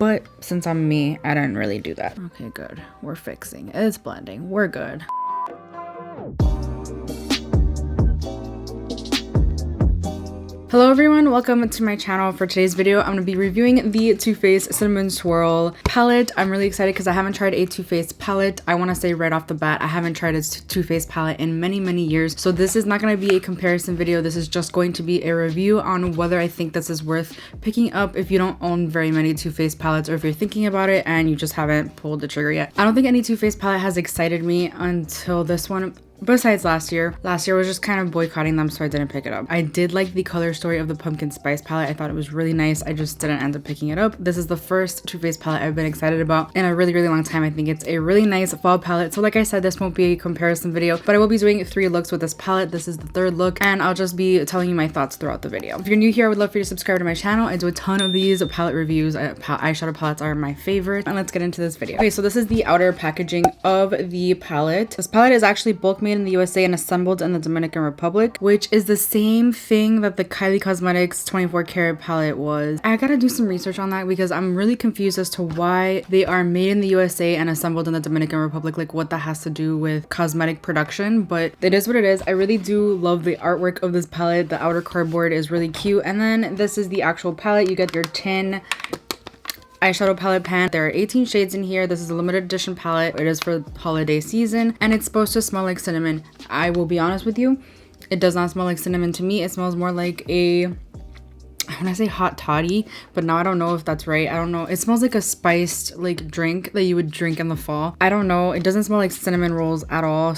But since I'm me, I didn't really do that. Okay, good. We're fixing. It's blending. We're good. Hello everyone, welcome to my channel. For today's video, I'm going to be reviewing the Too Faced Cinnamon Swirl palette. I'm really excited because I haven't tried a Too Faced palette. I want to say right off the bat, I haven't tried a Too Faced palette in many years. So this is not going to be a comparison video. This is just going to be a review on whether I think this is worth picking up if you don't own very many Too Faced palettes, or if you're thinking about it and you just haven't pulled the trigger yet. I don't think any Too Faced palette has excited me until this one. Besides last year was just kind of boycotting them, so I didn't pick it up. I did like the color story of the pumpkin spice palette. I thought it was really nice. I just didn't end up picking it up. This is the first Too Faced palette I've been excited about in a really long time. I think it's a really nice fall palette. So like I said, this won't be a comparison video, but I will be doing 3 looks with this palette. This is the 3rd look, and I'll just be telling you my thoughts throughout the video. If you're new here, I would love for you to subscribe to my channel. I do a ton of these palette reviews. Eyeshadow palettes are my favorite, and let's get into this video. Okay, so this is the outer packaging of the palette. This palette is actually bulk made in the USA and assembled in the Dominican Republic, which is the same thing that the Kylie Cosmetics 24 karat palette was. I gotta do some research on that because I'm really confused as to why they are made in the USA and assembled in the Dominican Republic, like what that has to do with cosmetic production, but it is what it is. I really do love the artwork of this palette. The outer cardboard is really cute, and then this is the actual palette. You get your tin eyeshadow palette pan. There are 18 shades in here. This is a limited edition palette. It is for holiday season, and it's supposed to smell like cinnamon. I will be honest with you, it does not smell like cinnamon to me. It smells more like a, I want to say hot toddy, but now I don't know if that's right. I don't know. It smells like a spiced like drink that you would drink in the fall. I don't know. It doesn't smell like cinnamon rolls at all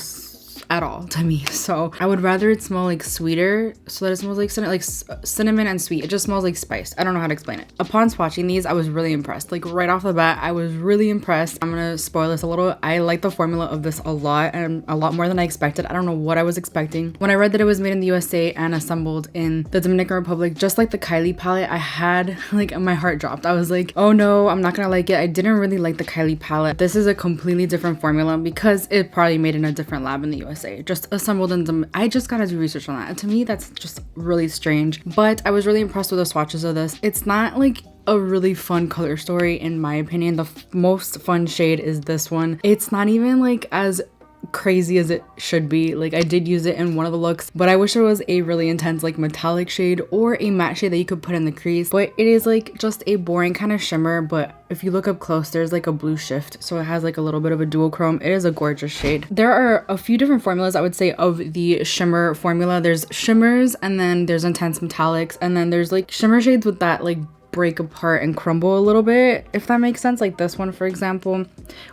to me. So I would rather it smell like sweeter, so that it smells like cinnamon and sweet. It just smells like spice. I don't know how to explain it. Upon swatching these, I was really impressed. Like right off the bat, I was really impressed. I'm gonna spoil this a little. I like the formula of this a lot, and a lot more than I expected. I don't know what I was expecting. When I read that it was made in the USA and assembled in the Dominican Republic, just like the Kylie palette, I had like my heart dropped. I was like, oh no, I'm not gonna like it. I didn't really like the Kylie palette. This is a completely different formula because it probably made in a different lab in the USA. Just assembled in them. I just gotta do research on that. And to me, that's just really strange. But I was really impressed with the swatches of this. It's not like a really fun color story in my opinion. The most fun shade is this one. It's not even like as crazy as it should be. Like I did use it in one of the looks, but I wish it was a really intense like metallic shade or a matte shade that you could put in the crease. But it is like just a boring kind of shimmer, but if you look up close, there's like a blue shift, so it has like a little bit of a dual chrome. It is a gorgeous shade. There are a few different formulas, I would say, of the shimmer formula. There's shimmers, and then there's intense metallics, and then there's like shimmer shades with that like break apart and crumble a little bit, if that makes sense, like this one for example,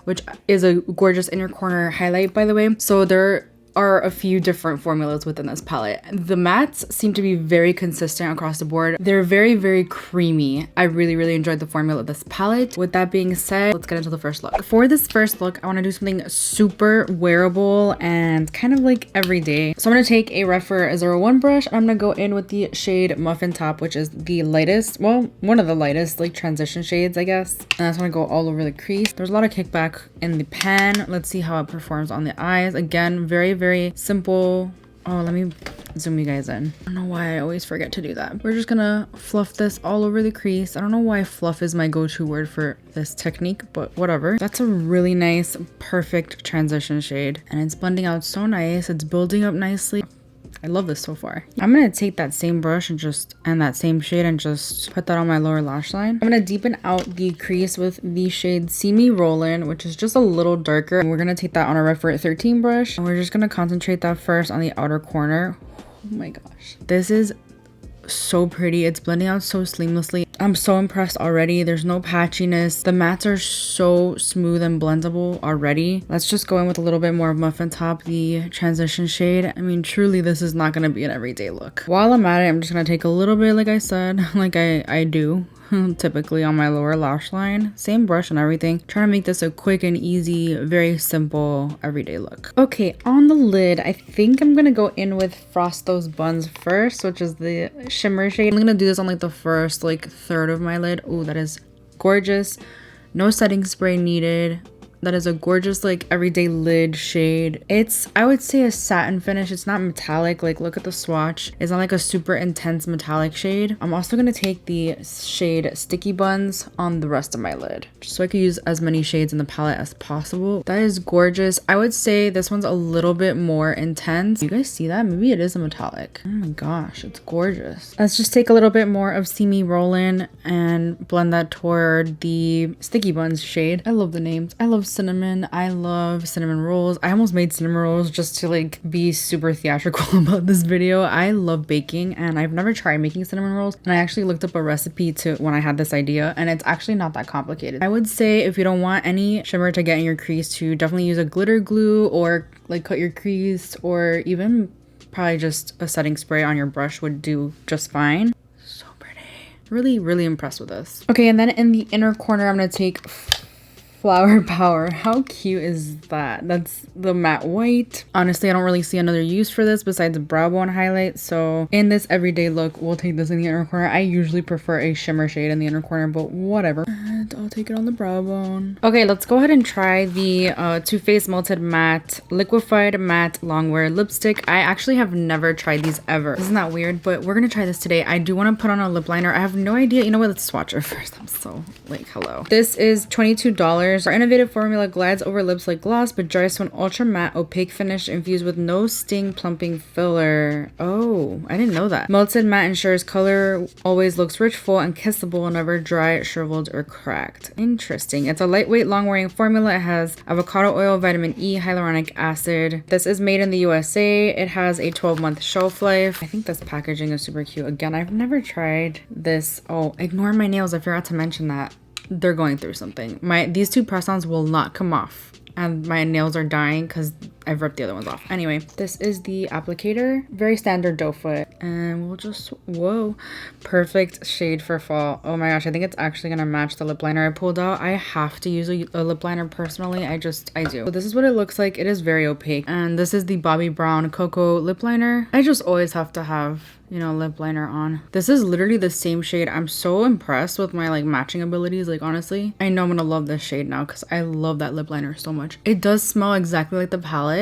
which is a gorgeous inner corner highlight, by the way. So there are a few different formulas within this palette. The mattes seem to be very consistent across the board. They're very creamy. I really enjoyed the formula of this palette. With that being said, let's get into the first look. For this first look, I want to do something super wearable and kind of like everyday. So I'm going to take a Rephr 01 brush, and I'm going to go in with the shade Muffin Top, which is the lightest, well, one of the lightest like transition shades, I guess. And I just want to go all over the crease. There's a lot of kickback in the pan. Let's see how it performs on the eyes. Again, very simple. Oh, let me zoom you guys in. I don't know why I always forget to do that. We're just gonna fluff this all over the crease. I don't know why fluff is my go-to word for this technique, but whatever. That's a really nice, perfect transition shade, and it's blending out so nice. It's building up nicely. I love this so far. I'm gonna take that same brush and that same shade and just put that on my lower lash line. I'm gonna deepen out the crease with the shade See Me Rollin', which is just a little darker. And we're gonna take that on a Rephr 13 brush, and we're just gonna concentrate that first on the outer corner. Oh my gosh, this is so pretty. It's blending out so seamlessly. I'm so impressed already. There's no patchiness. The mattes are so smooth and blendable already. Let's just go in with a little bit more of Muffin Top, the transition shade. I mean, truly, this is not going to be an everyday look. While I'm at it, I'm just going to take a little bit, like I said, like I do typically on my lower lash line. Same brush and everything. Trying to make this a quick and easy, very simple everyday look. Okay, on the lid, I think I'm gonna go in with Frost Those Buns first, which is the shimmer shade. I'm gonna do this on like the first like third of my lid. Oh, that is gorgeous. No setting spray needed. that is a gorgeous like everyday lid shade. It's, I would say, a satin finish. It's not metallic. Like, look at the swatch. It's not like a super intense metallic shade. I'm also gonna take the shade Sticky Buns on the rest of my lid, just so I could use as many shades in the palette as possible. That is gorgeous. I would say this one's a little bit more intense. You guys see that? Maybe it is a metallic. Oh my gosh, it's gorgeous. Let's just take a little bit more of See Me Rollin' and blend that toward the Sticky Buns shade. I love the names. I love cinnamon. I love cinnamon rolls. I almost made cinnamon rolls just to like be super theatrical about this video. I love baking and I've never tried making cinnamon rolls, and I actually looked up a recipe to when I had this idea, and it's actually not that complicated. I would say if you don't want any shimmer to get in your crease, to definitely use a glitter glue or like cut your crease, or even probably just a setting spray on your brush would do just fine. So pretty. Really impressed with this. Okay, and then in the inner corner, I'm gonna take Flower Power. How cute is that? That's the matte white. Honestly, I don't really see another use for this besides a brow bone highlight. So in this everyday look, we'll take this in the inner corner. I usually prefer a shimmer shade in the inner corner, but whatever. And I'll take it on the brow bone. Okay, let's go ahead and try the Too Faced Melted Matte Liquefied Matte Longwear Lipstick. I actually have never tried these ever. Isn't that weird? But we're gonna try this today. I do want to put on a lip liner. I have no idea. You know what? Let's swatch it first. I'm so like, hello. This is $22. Our innovative formula glides over lips like gloss, but dries to an ultra matte opaque finish infused with no sting plumping filler. Oh, I didn't know that. Melted matte ensures color always looks rich, full, and kissable, and never dry, shriveled, or cracked. Interesting. It's a lightweight, long-wearing formula. It has avocado oil, vitamin E, hyaluronic acid. This is made in the USA. It has a 12-month shelf life. I think this packaging is super cute. Again, I've never tried this. Oh, ignore my nails. I forgot to mention that. They're going through something. These two press-ons will not come off, and my nails are dying because I've ripped the other ones off. Anyway, this is the applicator. Very standard doe foot, and we'll just, whoa, perfect shade for fall. Oh my gosh, I think it's actually gonna match the lip liner I pulled out. I have to use a lip liner personally. I do. So this is what it looks like. It is very opaque, and this is the Bobbi Brown Cocoa lip liner. I just always have to have, you know, lip liner on. This is literally the same shade. I'm so impressed with my like matching abilities. Like, honestly, I know I'm gonna love this shade now because I love that lip liner so much. It does smell exactly like the palette,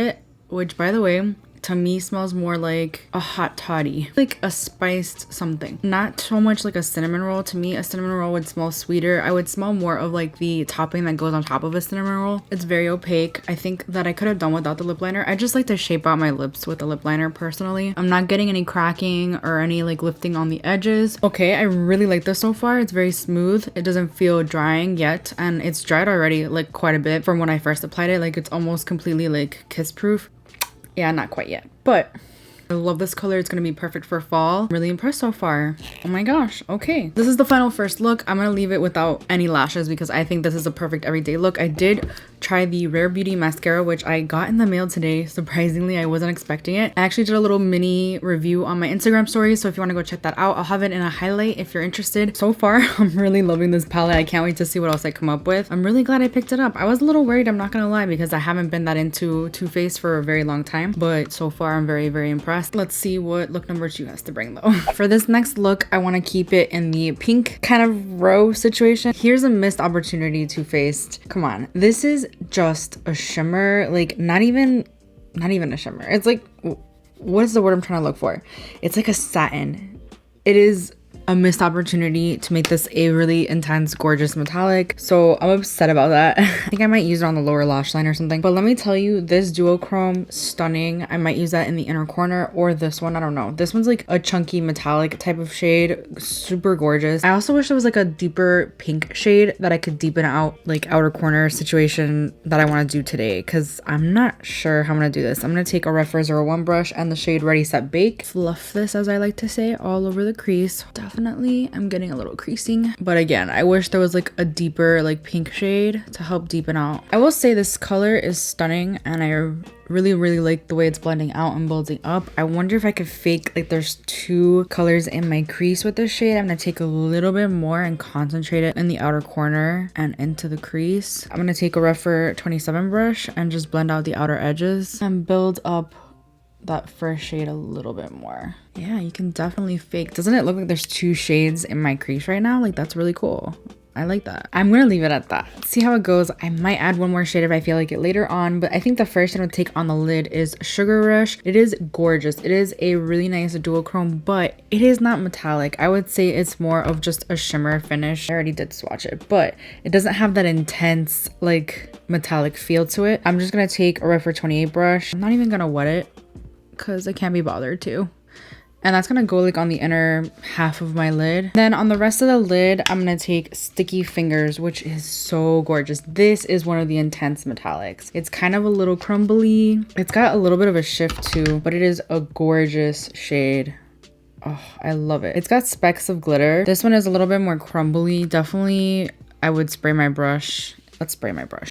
which, by the way, to me smells more like a hot toddy, like a spiced something, not so much like a cinnamon roll. To me, a cinnamon roll would smell sweeter. I would smell more of like the topping that goes on top of a cinnamon roll. It's very opaque. I think that I could have done without the lip liner. I just like to shape out my lips with the lip liner personally. I'm not getting any cracking or any like lifting on the edges. Okay, I really like this so far. It's very smooth. It doesn't feel drying yet, and it's dried already like quite a bit from when I first applied it. Like, it's almost completely like kiss proof. Yeah, not quite yet, but I love this color. It's gonna be perfect for fall. I'm really impressed so far. Oh my gosh. Okay, this is the final first look. I'm gonna leave it without any lashes because I think this is a perfect everyday look. I did try the Rare Beauty mascara, which I got in the mail today. Surprisingly, I wasn't expecting it. I actually did a little mini review on my Instagram story, so if you want to go check that out, I'll have it in a highlight if you're interested. So far, I'm really loving this palette. I can't wait to see what else I come up with. I'm really glad I picked it up. I was a little worried, I'm not gonna lie, because I haven't been that into Too Faced for a very long time, but so far I'm very impressed. Let's see what look number 2 has to bring though. For this next look, I want to keep it in the pink kind of row situation. Here's a missed opportunity, Too Faced. Come on, this is just a shimmer, like not even a shimmer. It's like, what is the word I'm trying to look for? It's like a satin. It is a missed opportunity to make this a really intense, gorgeous metallic. So I'm upset about that. I think I might use it on the lower lash line or something. But let me tell you, this duochrome, stunning. I might use that in the inner corner, or this one, I don't know. This one's like a chunky metallic type of shade, super gorgeous. I also wish it was like a deeper pink shade that I could deepen out, like outer corner situation that I want to do today, because I'm not sure how I'm gonna do this. I'm gonna take a Ref 01 brush and the shade Ready Set Bake, fluff this, as I like to say, all over the crease. Definitely I'm getting a little creasing, but again, I wish there was like a deeper like pink shade to help deepen out. I will say this color is stunning, and I really like the way it's blending out and building up. I wonder if I could fake like there's 2 colors in my crease with this shade. I'm gonna take a little bit more and concentrate it in the outer corner and into the crease. I'm gonna take a Ref 27 brush and just blend out the outer edges and build up that first shade a little bit more. Yeah, you can definitely fake. Doesn't it look like there's 2 shades in my crease right now? Like, that's really cool. I like that. I'm gonna leave it at that. See how it goes. I might add one more shade if I feel like it later on, but I think the first shade I'm gonna take on the lid is Sugar Rush. It is gorgeous. It is a really nice duochrome, but it is not metallic. I would say it's more of just a shimmer finish. I already did swatch it, but it doesn't have that intense like metallic feel to it. I'm just gonna take a Refer 28 brush. I'm not even gonna wet it because I can't be bothered to. And that's gonna go like on the inner half of my lid. Then on the rest of the lid, I'm gonna take Sticky Fingers, which is so gorgeous. This is one of the intense metallics. It's kind of a little crumbly. It's got a little bit of a shift too, but it is a gorgeous shade. Oh, I love it. It's got specks of glitter. This one is a little bit more crumbly. Definitely, I would spray my brush. Let's spray my brush.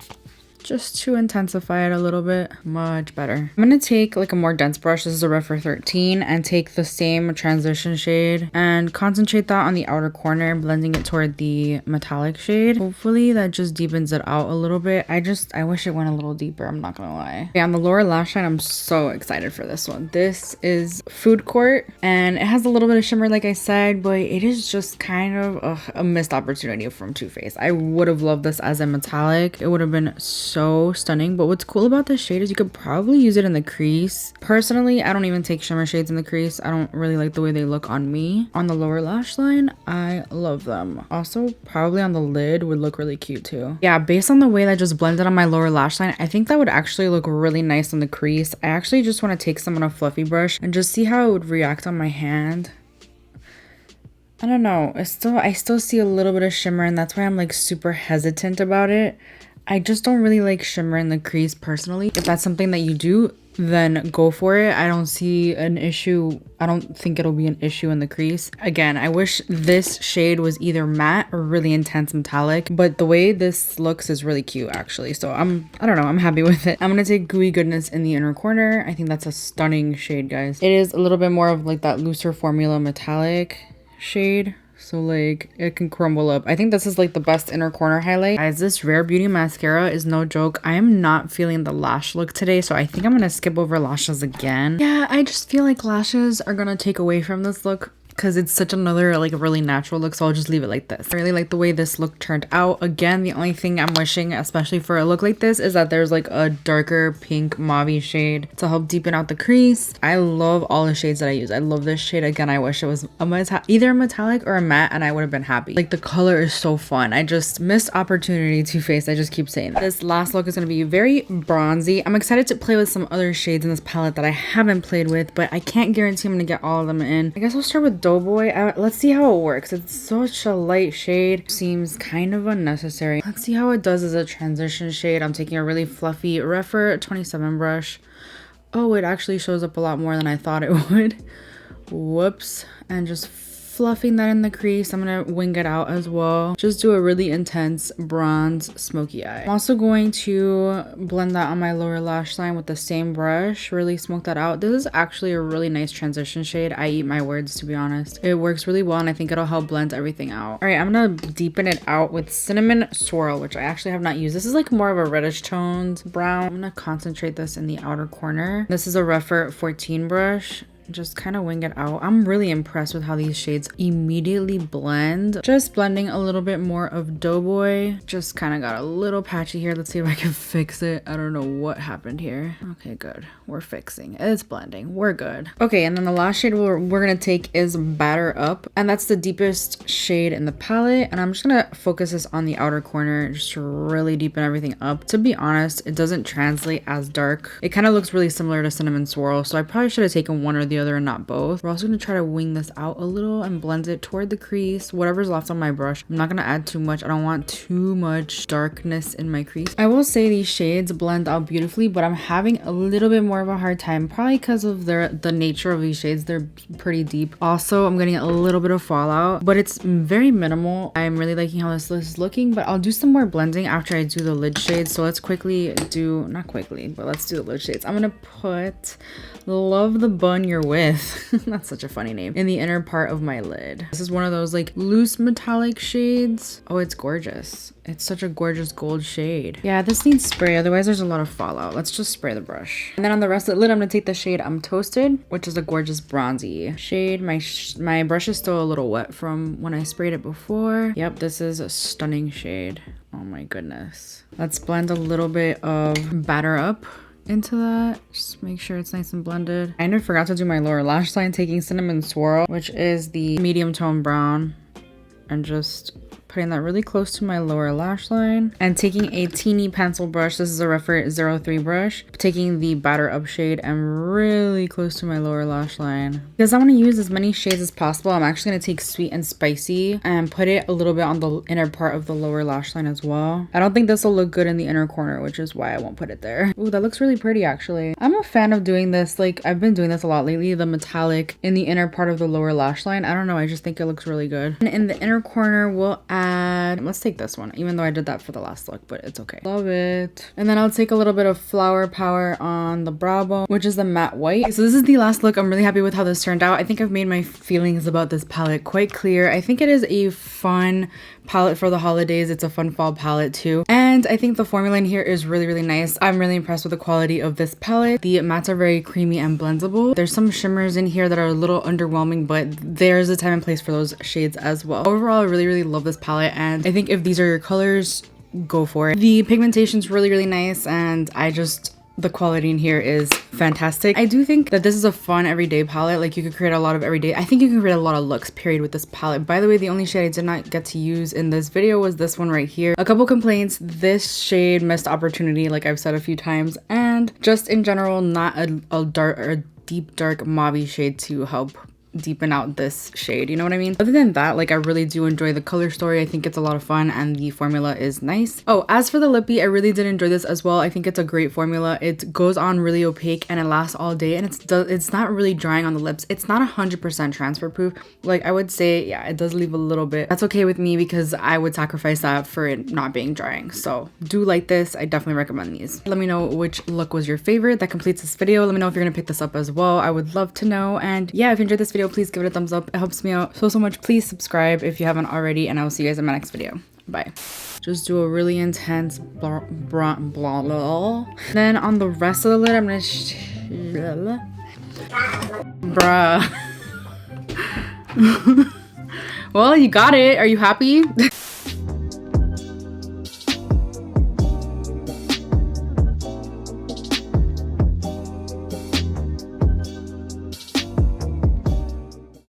Just to intensify it a little bit. Much better. I'm gonna take like a more dense brush. This is a Refer 13 and take the same transition shade and concentrate that on the outer corner, blending it toward the metallic shade. Hopefully that just deepens it out a little bit. I wish it went a little deeper, I'm not gonna lie. Okay, on the lower lash line, I'm so excited for this one. This is Food Court and it has a little bit of shimmer like I said, but it is just kind of a missed opportunity from Too Faced. I would have loved this as a metallic. It would have been so stunning. But what's cool about this shade is you could probably use it in the crease. Personally, I don't even take shimmer shades in the crease. I don't really like the way they look on me. On the lower lash line, I love them. Also, probably on the lid would look really cute too. Yeah, based on the way that I just blended on my lower lash line, I think that would actually look really nice on the crease. I actually just want to take some on a fluffy brush and just see how it would react on my hand. I don't know. I still see a little bit of shimmer, and that's why I'm like super hesitant about it. I just don't really like shimmer in the crease personally. If that's something that you do, then go for it. I don't see an issue. I don't think it'll be an issue in the crease. Again, I wish this shade was either matte or really intense metallic, but the way this looks is really cute actually. So I don't know, I'm happy with it. I'm gonna take Gooey Goodness in the inner corner. I think that's a stunning shade, guys. It is a little bit more of like that looser formula metallic shade. So like it can crumble up. I think this is like the best inner corner highlight. Guys, this Rare Beauty mascara is no joke. I am not feeling the lash look today, so I think I'm gonna skip over lashes again. Yeah, I just feel like lashes are gonna take away from this look because it's such another like really natural look, so I'll just leave it like this. I really like the way this look turned out. Again, the only thing I'm wishing, especially for a look like this, is that there's like a darker pink mauve shade to help deepen out the crease. I love all the shades that I use. I love this shade. Again, I wish it was either a metallic or a matte and I would have been happy. Like the color is so fun. I just missed opportunity, Too Faced. I just keep saying that. This last look is going to be very bronzy. I'm excited to play with some other shades in this palette that I haven't played with, but I can't guarantee I'm going to get all of them in. I guess I'll start with Doughboy. Let's see how it works. It's such a light shade. Seems kind of unnecessary. Let's see how it does as a transition shade. I'm taking a really fluffy Refer 27 brush. Oh, it actually shows up a lot more than I thought it would. Whoops. And just fluffing that in the crease. I'm gonna wing it out as well. Just do a really intense bronze smoky eye. I'm also going to blend that on my lower lash line with the same brush. Really smoke that out. This is actually a really nice transition shade. I eat my words, to be honest. It works really well and I think it'll help blend everything out. All right, I'm gonna deepen it out with Cinnamon Swirl, which I actually have not used. This is like more of a reddish toned brown. I'm gonna concentrate this in the outer corner. This is a Refer 14 brush. Just kind of wing it out. I'm really impressed with how these shades immediately blend. Just blending a little bit more of Doughboy. Just kind of got a little patchy here. Let's see if I can fix it. I don't know what happened here. Okay, good. We're fixing. It's blending. We're good. Okay, and then the last shade we're gonna take is Batter Up, and that's the deepest shade in the palette. And I'm just gonna focus this on the outer corner just to really deepen everything up. To be honest, it doesn't translate as dark. It kind of looks really similar to Cinnamon Swirl, so I probably should have taken one or the other and not both. We're also going to try to wing this out a little and blend it toward the crease, whatever's left on my brush. I'm not going to add too much. I don't want too much darkness in my crease. I will say these shades blend out beautifully, but I'm having a little bit more of a hard time, probably because of the nature of these shades. They're pretty deep. Also, I'm getting a little bit of fallout, but it's very minimal. I'm really liking how this is looking, but I'll do some more blending after I do the lid shades. So let's quickly do, not quickly, but let's do the lid shades. I'm going to put Love the Bun Your with, that's such a funny name, in the inner part of my lid. This is one of those like loose metallic shades. Oh, it's gorgeous. It's such a gorgeous gold shade. Yeah, this needs spray, otherwise there's a lot of fallout. Let's just spray the brush. And then on the rest of the lid, I'm gonna take the shade I'm Toasted, which is a gorgeous bronzy shade. My brush is still a little wet from when I sprayed it before. Yep, this is a stunning shade. Oh my goodness. Let's blend a little bit of batter up into that. Just make sure it's nice and blended. I never forgot to do my lower lash line, taking Cinnamon Swirl, which is the medium tone brown, and just putting that really close to my lower lash line, and taking a teeny pencil brush. This is a Refer 03 brush, taking the batter up shade and really close to my lower lash line. Because I want to use as many shades as possible, I'm actually going to take Sweet and Spicy and put it a little bit on the inner part of the lower lash line as well. I don't think this will look good in the inner corner, which is why I won't put it there. Ooh, that looks really pretty actually. I'm a fan of doing this. Like, I've been doing this a lot lately, the metallic in the inner part of the lower lash line. I don't know, I just think it looks really good. And in the inner corner, we'll add, let's take this one, even though I did that for the last look, but it's okay. Love it. And then I'll take a little bit of Flower Power on the brow bone, which is the matte white. Okay, so this is the last look. I'm really happy with how this turned out. I think I've made my feelings about this palette quite clear. I think it is a fun palette for the holidays. It's a fun fall palette too. And I think the formula in here is really, really nice. I'm really impressed with the quality of this palette. The mattes are very creamy and blendable. There's some shimmers in here that are a little underwhelming, but there's a time and place for those shades as well. Overall, I really, really love this palette, and I think if these are your colors, go for it. The pigmentation is really, really nice, and the quality in here is fantastic. I do think that this is a fun everyday palette. Like, you could create a lot of everyday, I think you can create a lot of looks period with this palette. By the way, the only shade I did not get to use in this video was this one right here. A couple complaints: this shade missed opportunity, like I've said a few times, and just in general, not a deep dark mauve shade to help deepen out this shade, you know what I mean? Other than that, like, I really do enjoy the color story. I think it's a lot of fun and the formula is nice. Oh, as for the lippy, I really did enjoy this as well. I think it's a great formula. It goes on really opaque and it lasts all day, and it's not really drying on the lips. It's not 100% transfer proof. Like, I would say, yeah, it does leave a little bit. That's okay with me because I would sacrifice that for it not being drying. So do like this. I definitely recommend these. Let me know which look was your favorite. That completes this video. Let me know if you're gonna pick this up as well. I would love to know. And yeah, if you enjoyed this video, please give it a thumbs up. It helps me out so much. Please subscribe if you haven't already, and I will see you guys in my next video. Bye. Just do a really intense blah blah blah blah. Then on the rest of the lid, I'm gonna bruh. Well, you got it. Are you happy?